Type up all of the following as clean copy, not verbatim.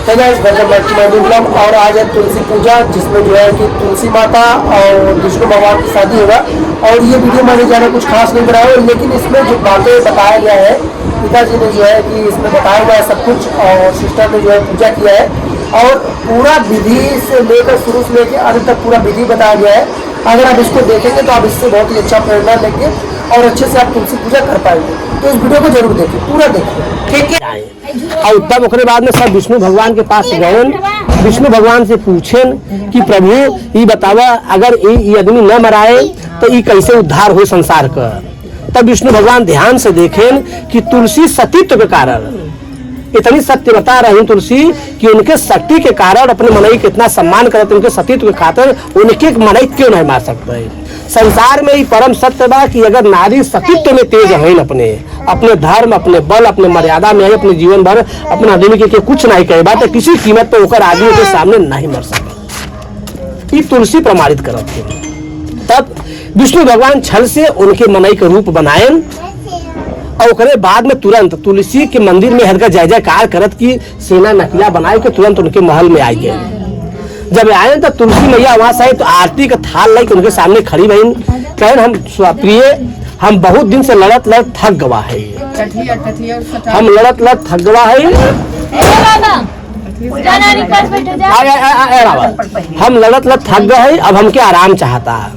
और आज है तुलसी पूजा, जिसमें जो है कि तुलसी माता और विष्णु भगवान की शादी होगा। और ये वीडियो मैंने ज़्यादा कुछ खास नहीं कराया, लेकिन इसमें जो बातें बताया गया है, पिताजी ने जो है कि इसमें बताया गया है सब कुछ, और सिस्टर ने जो है पूजा किया है और पूरा विधि से लेकर शुरू से लेकर अंत तक पूरा विधि बताया गया है। अगर आप इसको देखेंगे तो आप इससे बहुत ही अच्छा प्रेरणा लेंगे और अच्छे से आप तुलसी पूजा कर पाएंगे। तो इस वीडियो को जरूर देखिए, पूरा देखिए, ठीक है। और तब उसके बाद में सब विष्णु भगवान के पास गए, विष्णु भगवान से पूछें कि प्रभु ये बतावा, अगर ये आदमी न मराए तो ये कैसे उद्धार हो संसार का। तब विष्णु भगवान ध्यान से देखें कि तुलसी सतीत्व के कारण इतनी सत्य बता रही तुलसी कि उनके शक्ति के कारण अपने मनई के इतना सम्मान करते, उनके सतीत्व के खातिर उनके मनई क्यों नहीं मार सकते। संसार में ही परम सत्य बा कि अगर नारी सतीत्व में तेज है, अपने धर्म, अपने बल, अपने मर्यादा में है, अपने जीवन भर अपने आदमी के कुछ नहीं कहे बात, किसी कीमत पर होकर आदमी के सामने नहीं मर सके। ये तुलसी प्रमाणित करते। तब विष्णु भगवान छल से उनके मनई के रूप बनाए और उसके बाद में तुरंत तुलसी के मंदिर में हर जय जयकार करत की सेना नकिया बनाए के तुरंत उनके महल में आ गए। जब आए तो तुलसी मैया वहां से आई तो आरती का थाल लाई उनके सामने खड़ी बहन कहन, हम प्रिय, हम बहुत दिन से लड़त थक गवा है, हम लड़त थक गवा है, हम लड़त थक गए है, अब हमके आराम चाहता।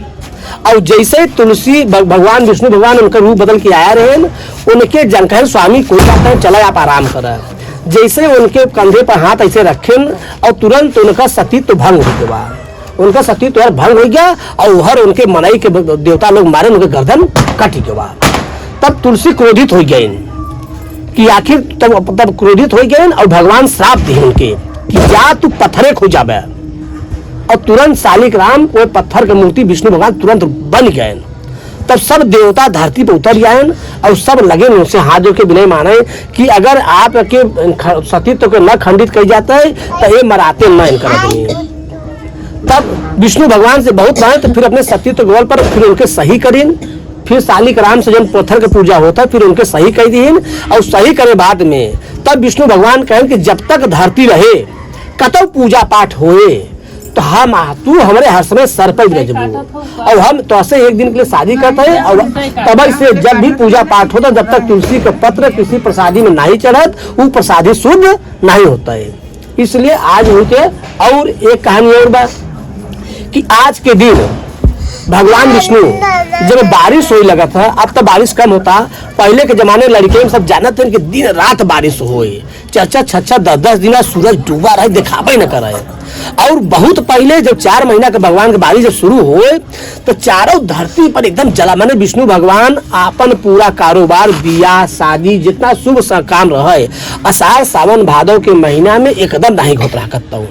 और जैसे तुलसी भगवान विष्णु भगवान उनका रूप बदल के आया रहे, उनके जनकहन स्वामी कोई बात नहीं, चला आप आराम कर। जैसे उनके कंधे पर हाथ ऐसे रखें और तुरंत उनका सतीत्व भंग हो गया, उनका सतीत्व भंग हो गया और हर उनके मनई के देवता लोग मारे, उनके गर्दन कट गया। तब तुलसी क्रोधित हो गए कि आखिर तब क्रोधित हो गए और भगवान श्राप दिए उनके कि जा तू पत्थरे खो जाबे। और तुरंत शालिक राम वो पत्थर की मूर्ति विष्णु भगवान तुरंत बन गए। तब सब देवता धरती पर उतर जाए और सब लगे उनसे हाथ जोड़ के विनय माने कि अगर आप के सतीत्व को न खंडित कर जाता है तो ये मराते न कर। तब विष्णु भगवान से बहुत माने तो फिर अपने सतीत्व गोल पर फिर उनके सही करीन, फिर शालिक राम से जब पत्थर की पूजा होता है फिर उनके सही कर दीन और सही करे बाद में तब विष्णु भगवान कहें कि जब तक धरती रहे कतौ पूजा पाठ होए तो हम तू हमारे हर समय सर पर रजबू और हम तो से एक दिन के लिए शादी करते हैं। और तब से जब भी पूजा पाठ होता जब तक तुलसी का पत्र किसी प्रसादी में नहीं चढ़त वो प्रसादी शुद्ध नहीं होता है। इसलिए आज उनके और एक कहानी और बात कि आज के दिन भगवान विष्णु जब बारिश होने लगा था, अब तो बारिश कम होता, पहले के जमाने लड़के सब जानते थे कि दिन रात बारिश होए, 4-6 10 दिन सूरज डूबा रहे, दिखावे न करे। और बहुत पहले जब 4 महीना के भगवान के बारिश जब शुरू हुए तो चारों धरती पर एकदम जला, माने विष्णु भगवान अपन पूरा कारोबार, बियाह शादी जितना शुभ काम रहे आषाढ़ सावन भादव के महीना में एकदम नहीं घोट रहा करता।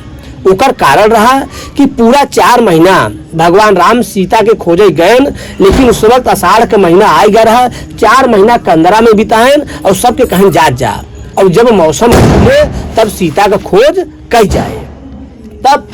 उकर कारण रहा कि पूरा 4 महीना भगवान राम सीता के खोजे गए, लेकिन उस वक्त आषाढ़ का महीना आ गया रहा, 4 महीना कंदरा में बिताए और सबके कहीं जा और जब मौसम खुले तब सीता का खोज कही जाए। तब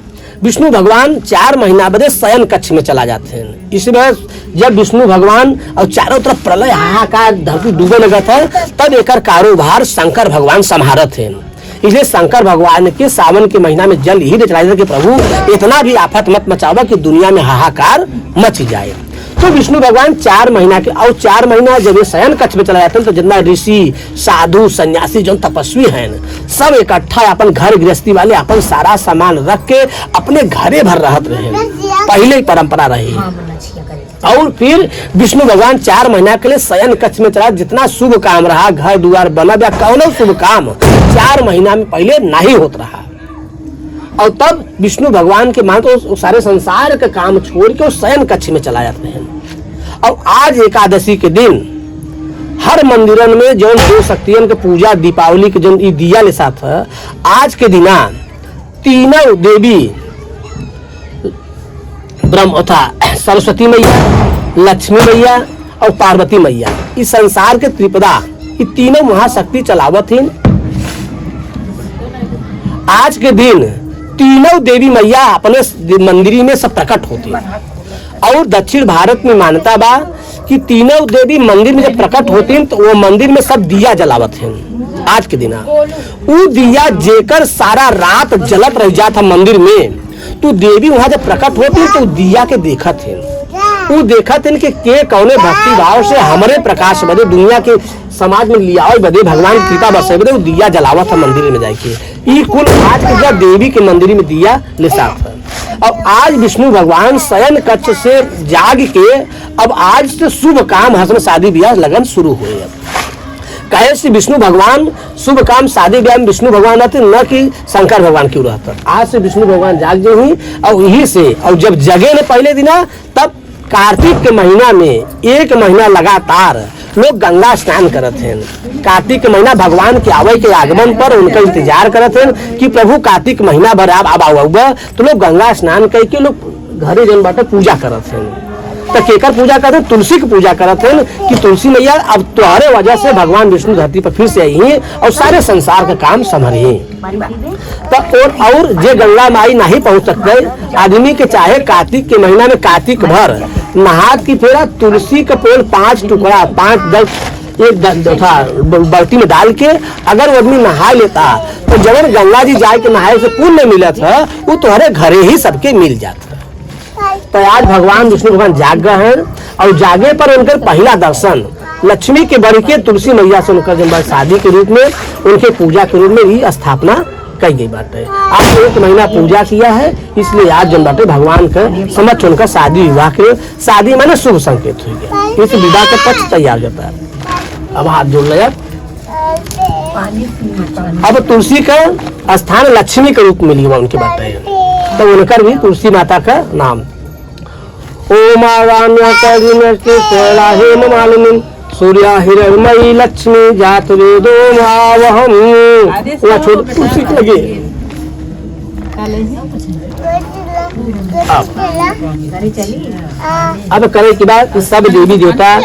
विष्णु भगवान 4 महीना बदे शयन कक्ष में चला जाते हैं। इसमें जब विष्णु भगवान और चारों तरफ प्रलय हाहाकार धरती डूबे लगा था तब एक कारोबार शंकर भगवान संभारत है। इसलिए शंकर भगवान के सावन के महीना में जल ही चढ़ाए कि प्रभु इतना भी आफत मत मचावा कि दुनिया में हाहाकार मच जाए। तो विष्णु भगवान 4 महीना के और 4 महीना जब ये शयन कक्ष में चला जाते हैं तो जितना ऋषि साधु सन्यासी जो तपस्वी हैं सब इकट्ठा अपन घर गृहस्थी वाले अपन सारा सामान रख के अपने घरे भर रहत रहे, पहले ही परंपरा रही। और फिर विष्णु भगवान 4 महीना के लिए शयन कक्ष में चला, जितना शुभ काम रहा घर द्वार बना या कौन शुभ काम 4 महीना में पहले नहीं होता रहा। और तब विष्णु भगवान के मान तो सारे संसार का काम छोड़ के शयन कक्ष में चला जाते हैं। और आज एकादशी के दिन हर मंदिरन में जो दो शक्तियन के पूजा दीपावली के जो दिया ले साथ है, आज के दिना तीनों देवी ब्रह्म था सरस्वती मैया, लक्ष्मी मैया और पार्वती मैया, इस संसार के त्रिपदा ये तीनों महाशक्ति चलावत हैं। आज के दिन तीनों देवी मैया अपने मंदिर में सब प्रकट होती है। और दक्षिण भारत में मान्यता बा कि तीनों देवी मंदिर में जब प्रकट होती हैं तो वो मंदिर में सब दिया जलावत हैं। आज के दिन उ दिया जेकर सारा रात जलत रह जाता मंदिर में, तो देवी वहां जब प्रकट होती तो दिया के देखत है, वो देखत है कि के कौने भक्ति भाव से हमारे प्रकाश बदे दुनिया के समाज में लियावे बदे भगवान की कृपा बरसे बदे वो दिया जलावत है मंदिर में जाके। ई कुल आज के जब देवी के मंदिर में दिया लिसात है। अब आज विष्णु भगवान शयन कक्ष से जाग के अब आज से शुभ काम हसन शादी ब्याह लगन शुरू हुए। कहे से विष्णु भगवान शुभ काम शादी ब्याह में विष्णु भगवान रहते न कि शंकर भगवान क्यों रहता। आज से विष्णु भगवान जाग जो हुई और यही से और जब जगे ने पहले दिन तब कार्तिक के महीना में 1 महीना लगातार लोग गंगा स्नान करते हैं। कार्तिक के महीना भगवान के आवे के आगमन पर उनका इंतजार करते हैं कि प्रभु कार्तिक महीना भर अब आऊगा, तो लोग गंगा स्नान करके लोग घरे जन बाटे पूजा करते हैं। तो केकर पूजा करते हैं? तुलसी की पूजा करते हैं कि तुलसी मैया अब तुम्हारे वजह से भगवान विष्णु धरती पर फिर से आई हैं और सारे संसार का काम संभरिए। तो और जे गंगा माई नहीं पहुंच सकते आदमी के चाहे कार्तिक के महीना में कार्तिक भर नहा की फेरा तुलसी का पेड़ 5 टुकड़ा 5-10 एक बल्टी में डाल के अगर वो आदमी नहा लेता तो जब गंगा जी जाए के नहाए से पुण्य मिला था वो तुम्हारे घरे ही सबके मिल जाता। तो आज भगवान विष्णु भगवान जाग गए हैं और जागे पर उनका पहला दर्शन लक्ष्मी के बड़ी के तुलसी मैया से उनका जब शादी के रूप में उनके पूजा के रूप में ही स्थापना कही गई बात है। आज 1 महीना पूजा किया है, इसलिए आज जब बाटे भगवान का समक्ष उनका शादी विवाह के शादी माने शुभ संकेत हुई है। इस विवाह का पक्ष तैयार करता है। अब हाथ जोड़ लिया। अब तुलसी का स्थान लक्ष्मी के रूप में मिली हुआ उनके बाटे है, तो उनका भी तुलसी माता का नाम ओम मालिनी सूर्या हिरणमयी लक्ष्मी जात वेदो मावहम। छोड़ तुलसी लगे। अब करे के बाद सब देवी देवता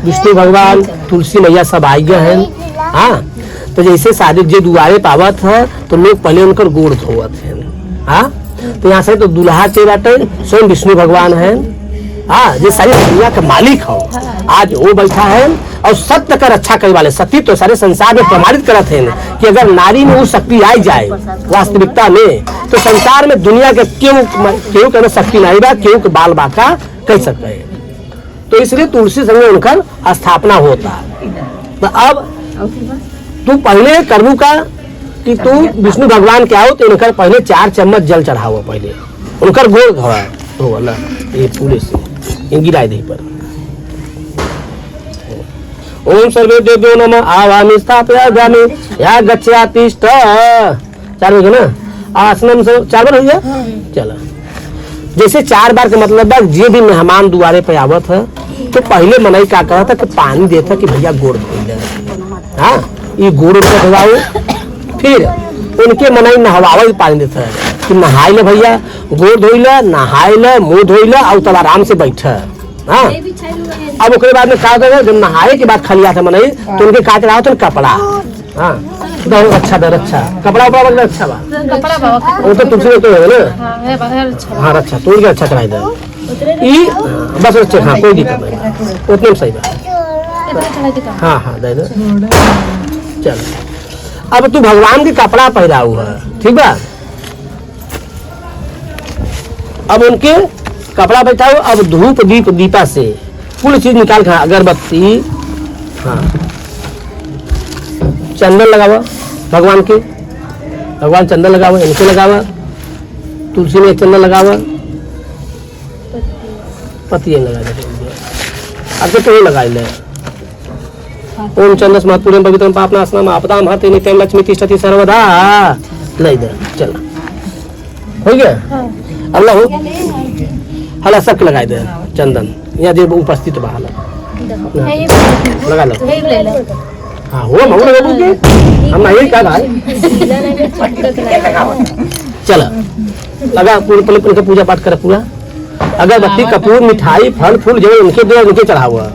विष्णु भगवान तुलसी मैया सब आई गए हैं। हाँ, तो जैसे शादी जो दुआरे पावत है तो लोग पहले उनकर गोड़ धोवत है। हाँ, तो यहाँ से तो दूल्हा के बाटे स्वयं विष्णु भगवान है। हाँ, जो सारी दुनिया का मालिक हो आज वो बैठा है और सत्य का रक्षा करने वाले सती तो सारे संसार में प्रमाणित करते हैं कि अगर नारी में वो शक्ति आई जाए वास्तविकता में तो संसार में दुनिया के क्यों कहना शक्ति नहीं बा, क्यों के बाल बाका कह सकते हैं। तो इसलिए तुलसी संग उनका स्थापना होता है। तो अब तू पहले करबू का कि तू विष्णु भगवान के आओ तो उनका पहले 4 चम्मच जल चढ़ाओ, पहले उनकर गोड़ धोआ हो ना ये पूरे से गिराए दे पर। ओम सर्वे देव्यो नमः आवामि स्थापयामि या गच्छातिष्ठ। 4 हो गया ना, आसनम से 4 बार हो गया। चलो, जैसे 4 बार का मतलब है जे भी मेहमान दुआरे पे आवत है तो पहले मनई का कहा था कि पानी देता कि भैया गोड़ धो ले। हाँ, ये गोड़ धोवाओ, फिर उनके मनई नहवावे पानी देता है कि नहाई ले भैया, गोड़ धोई ले, नहाई ले, मुंह धोई ले और तब आराम से बैठा। हाँ, अब उसके बाद में का जब नहाए के बाद खलिया था मनई तो उनके काट रहा था कपड़ा। हाँ, बहुत अच्छा दर अच्छा कपड़ा उपड़ा मतलब अच्छा बा वो तो तुमसे तो है ना। हाँ, अच्छा तो उनके अच्छा कराई दे बस अच्छे। हाँ, कोई दिक्कत नहीं, उतने में सही बा। हाँ हाँ दे दो। चल, अब तू भगवान के कपड़ा पहरा हुआ ठीक बा। अब उनके कपड़ा बैठाओ। अब धूप दीप दीपा से पूरी चीज निकाल कर अगरबत्ती, हाँ, चंदन लगावा भगवान के, भगवान चंदन लगावा, इनके लगावा, तुलसी में चंदन लगावा, पति लगा दे। अब तो लगाई ले। ओम चंदस महत्वपूर्ण पवित्रम पापनाशनम आपदाम हते नित्यम लक्ष्मी तिष्ठति सर्वदा। नहीं दे, चल हो गया। अल्लाह हो हला सब लगाई दे चंदन यहाँ जो उपस्थित बा लगा लो। हाँ, हो मऊ लगा के हम नहीं का भाई। चल लगा पूरे उनका पूजा पाठ कर पूरा। अगरबत्ती कपूर मिठाई फल फूल जो उनके दो उनके चढ़ा हुआ।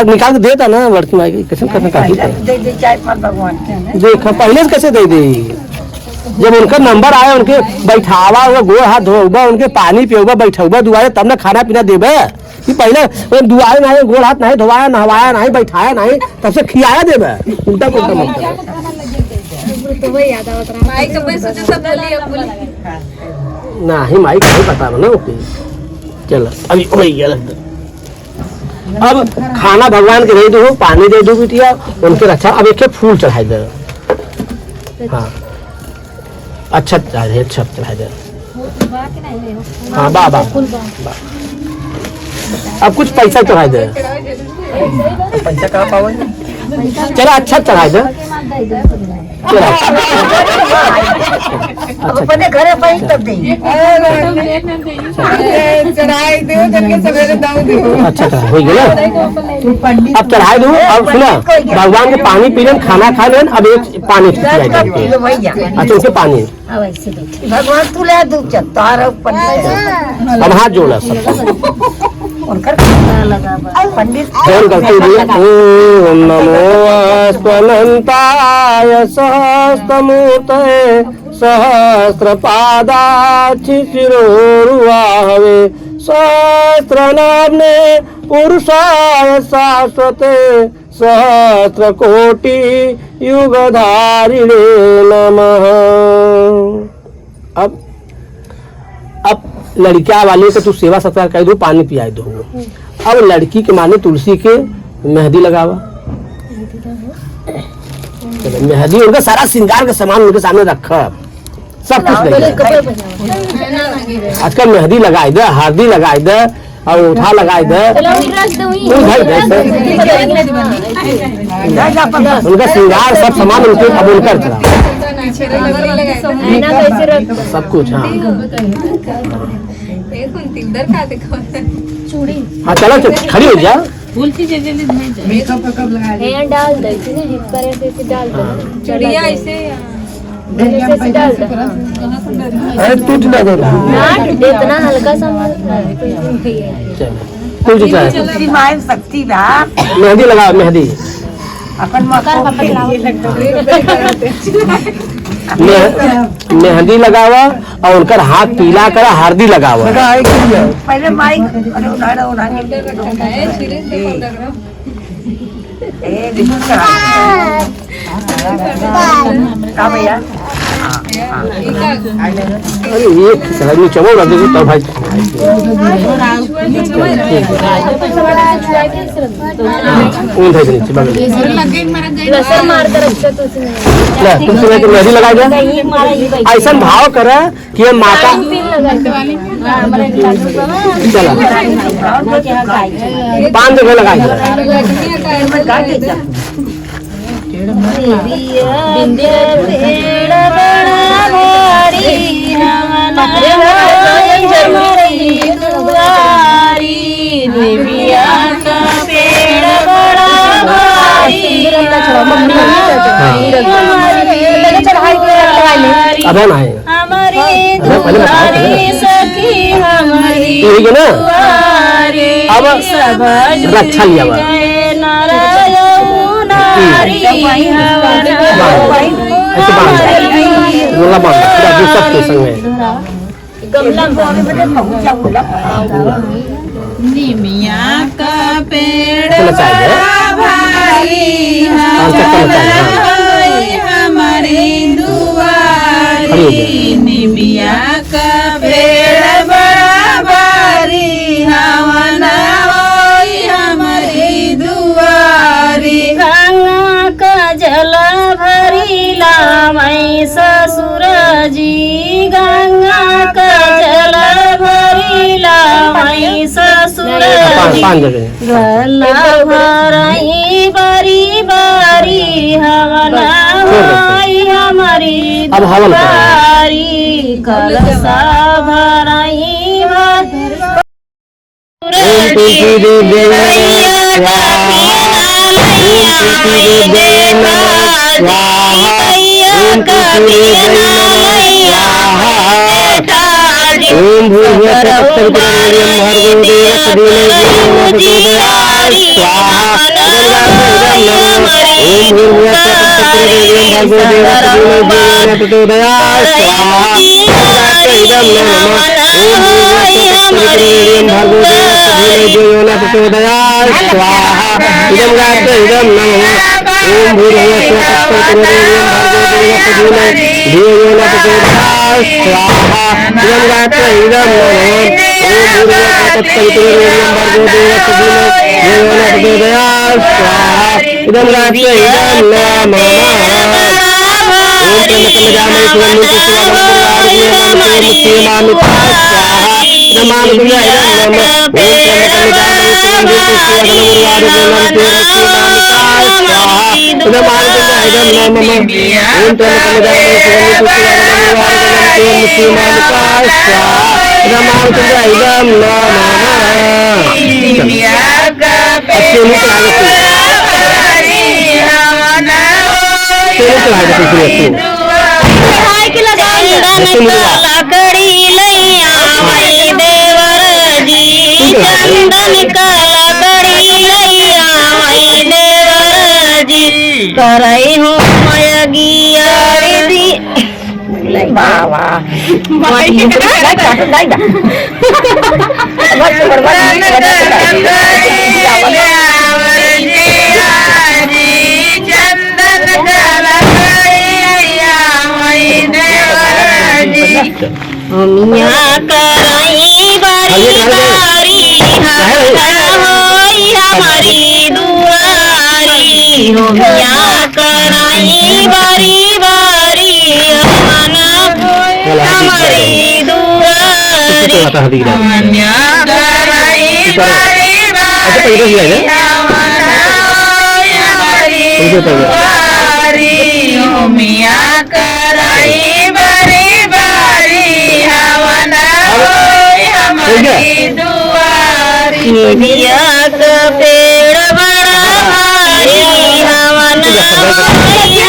निकाल के देता ना लड़की माई की कैसे करना काफी देख पहले से कैसे दे दी जब उनका नंबर आया उनके बैठावा हुआ गोड़ हाथ धोबा उनके पानी पियोबा बैठोबा दुआरे तब ना खाना पीना देबे कि पहले दुआरे नहीं गोड़ हाथ नहीं धोवाया नहवाया नहीं बैठाया नहीं तब से खियाया देबे उल्टा पुल्टा मत नहीं माई नहीं पता ना ओके चलो अभी हो गया अब खाना भगवान के दे दो पानी दे दो बिटिया उनके रक्षा अब एक फूल चढ़ाई दे हाँ अच्छा चढ़ाई दे हाँ बा अब कुछ पैसा चढ़ाई दे पैसा कहाँ पाओगे चलो अच्छा चढ़ाई दे अपने घरे पाई तब दे अच्छा हो गया अब चढ़ाई दो अब सुना भगवान के पानी पी लेन खाना खा लेन अब एक पानी अच्छा उसे पानी भगवान तू ले दूध तार अब हाथ जोड़ा सब पंडित ओम नमो अनंताय सहस्त्रमूर्तये सहस्रपादाचिशिरोरुवाहवे सहस्रनाम्ने पुरुषाय शाश्वते सहस्रकोटि युगधारिणे नमः। अब लड़किया वाले को तू सेवा सत्कार कर दो पानी पिया दो अब लड़की के माने तुलसी के मेहंदी लगावा मेहंदी उनका सारा श्रृंगार का सामान उनके सामने रखा सब कुछ आजकल मेहंदी लगाई दे हल्दी लगाई दे और उठा लगाई दे उनका श्रृंगार सब सामान उनके अब उनकर सब कुछ हाँ हाँ चलो खड़ी हो जा डाल दे डाल दे टूट ना दे इतना हल्का सा शक्ति मेहंदी लगाओ मेहंदी मेहंदी लगावा और उनका हाथ पीला करा हल्दी लगावा पहले माइक भैया अरे एक सलामी चमो लगे तो भाई उन भाई नीचे बगल लसर मार कर रखता तो उसने ले तुम सुने तो मेहंदी लगा दे ऐसा भाव करे कि ये माता चला 5 जगह लगाई अब ना है पहले ठीक है ना अब रक्षा लिया हुआ सबके संग निमिया का पेड़ हमारे दुआरी निमिया का पेड़ बड़ा भारी हमारी दुआरी गंगा का जल भरीला मैं ससुर जी गंगा का जल भरीला मैं ससुर जी गला भराई बारी बारी हवना होई हमारी दुआरी कलसा भराई ओम भूर्भुवः स्वः तत्सवितुर्वरेण्यं भर्गो देवस्य धीमहि धियो यो न प्रचोदयात् स्वाहा ओम भूर्भुवः स्वः तत्सवितुर्वरेण्यं भर्गो देवस्य धीमहि धियो यो न प्रचोदयात् स्वाहा इदं नमः ओम भूर्भुवः स्वः तत्सवितुर्वरेण्यं भर्गो देवस्य धीमहि धियो यो न प्रचोदयात् स्वाहा इदं गात्र इदं नमः ओम भूर्भुवः स्वः तत्सवितुर्वरेण्यं भर्गो देवस्य धीमहि धियो यो न प्रचोदयात् स्वाहा इदं गात्र इदं नमः ओम भूर्भुवः स्वः तत्सवितुर्वरेण्यं भर्गो देवस्य धीमहि धियो यो न प्रचोदयात् स्वाहा इदं गात्र इदं नमः ओम त्र्यंबकं यजामहे सुगन्धिं लकड़ी लैया मई देवर जी चंदन का लकड़ी लैया मई देवर जी करई हूँ मयगिया दी बाबा मिया करई बारी बारी हमारी दुआरी हो मिया करई बारी बारी हमारी दुआरी मिया कराई बारी बारी हवना हमारी दुआरी निबिया का पेड़ बड़ा भारी हवना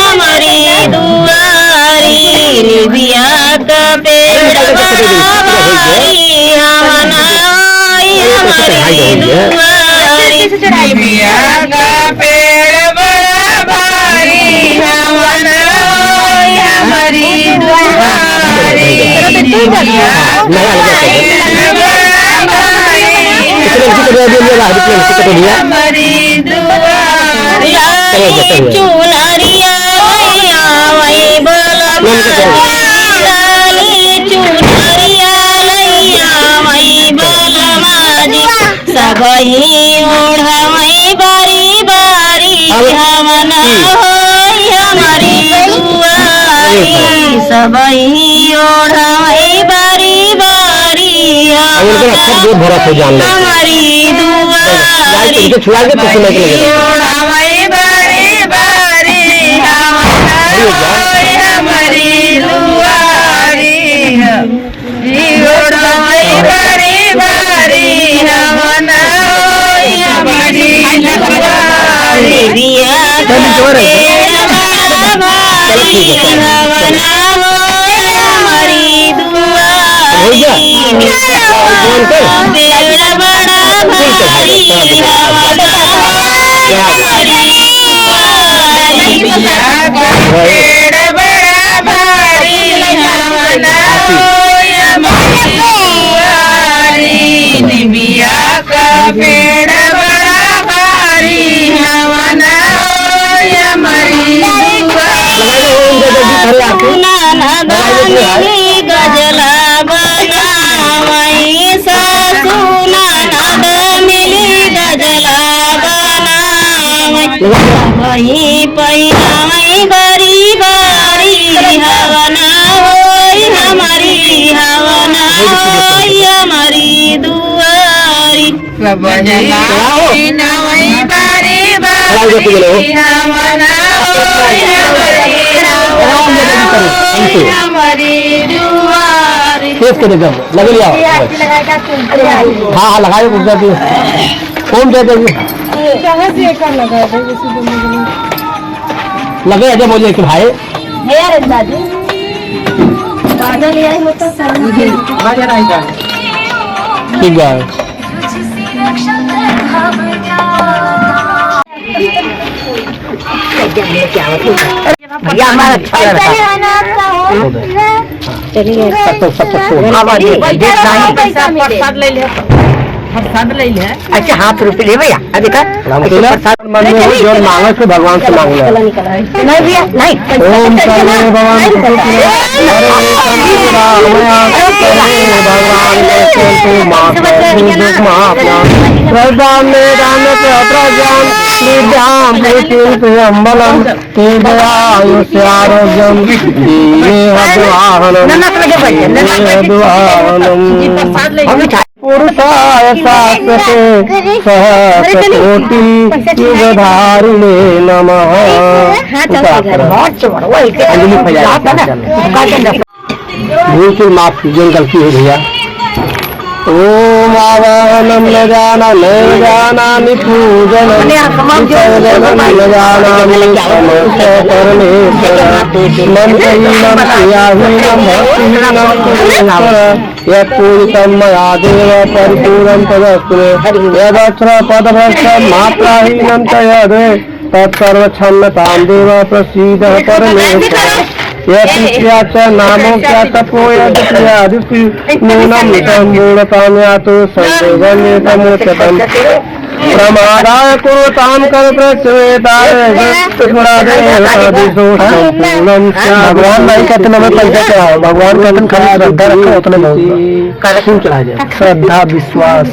हमारी दुआरी निबिया का पेड़ बड़ा भारी हवना हमारी दुआरी मिया का पेड़ बड़ा भारी हवना हमारी दुआरी हमारी दुआरी चुनरिया मैया वही बलमाली चुनरिया लैया वही बलमाजी सबही ओढ़वई बारी बारी हमना होई हमारी दुआरी सबही ओढ़वई बारी बारी हमारी दुआरी ओढ़वई बारी बारी हमारी दुआरी ओढ़वई बारी बारी हवना हमारी दुआरी बिया हमारी दुआरी पेड़ बड़ा भारी पेड़ बड़ा भारी हवना हमारी दुआरी निबिया का पेड़ बड़ा भारी हवना हमारी दुआरी गजला बनावई सासू ननद मिली गजला बनावई वही पहिनावई बारी बारी हवना होई हमारी हवना होई हमारी दुआरी नवई बारी बारी हवना हमारी दुआरी लगे लिया हाँ लगाए कौन दे देंगे लगे अजय बोलिए कि भाई ठीक है भैया हमारा अच्छा लड़का चलिए प्रसाद ले ले अच्छा हाथ रुपये ले भैया अभी का प्रसाद जो मांगे से भगवान से मांग ले नहीं भैया नहीं ओम सर्वे भगवान पुरुषाय शाश्वते सहस्रकोटि युगधारिणे नमः। भूल चूक माफ कीजिए, गलती हो भैया। ओम आवाहनम न जाना न जानामि पूजनम न जानामि समस्य परमेश्वर मंत्रहीनम क्रियाहीनम भक्तिहीनम कुरुश्वर यत्पूजितं मया देव परिपूर्णं तदस्तु यदक्षर पदभ्रष्टं मात्राहीनं च यद् तत्सर्वक्षम्यतां देव प्रसीद परमेश्वर यत्क्रिया च नामो क्या तपो यद्क्रियादिति नूनं सम्मूढतां यातु संवेदन्यतमुच्यतम् प्रमादाय कुरुतां कल्पश्वेताय भगवान नहीं कहते हमें पैसा चढ़ाओ, भगवान कहते खाली श्रद्धा रखो उतने बहुत चढ़ा जाए। श्रद्धा विश्वास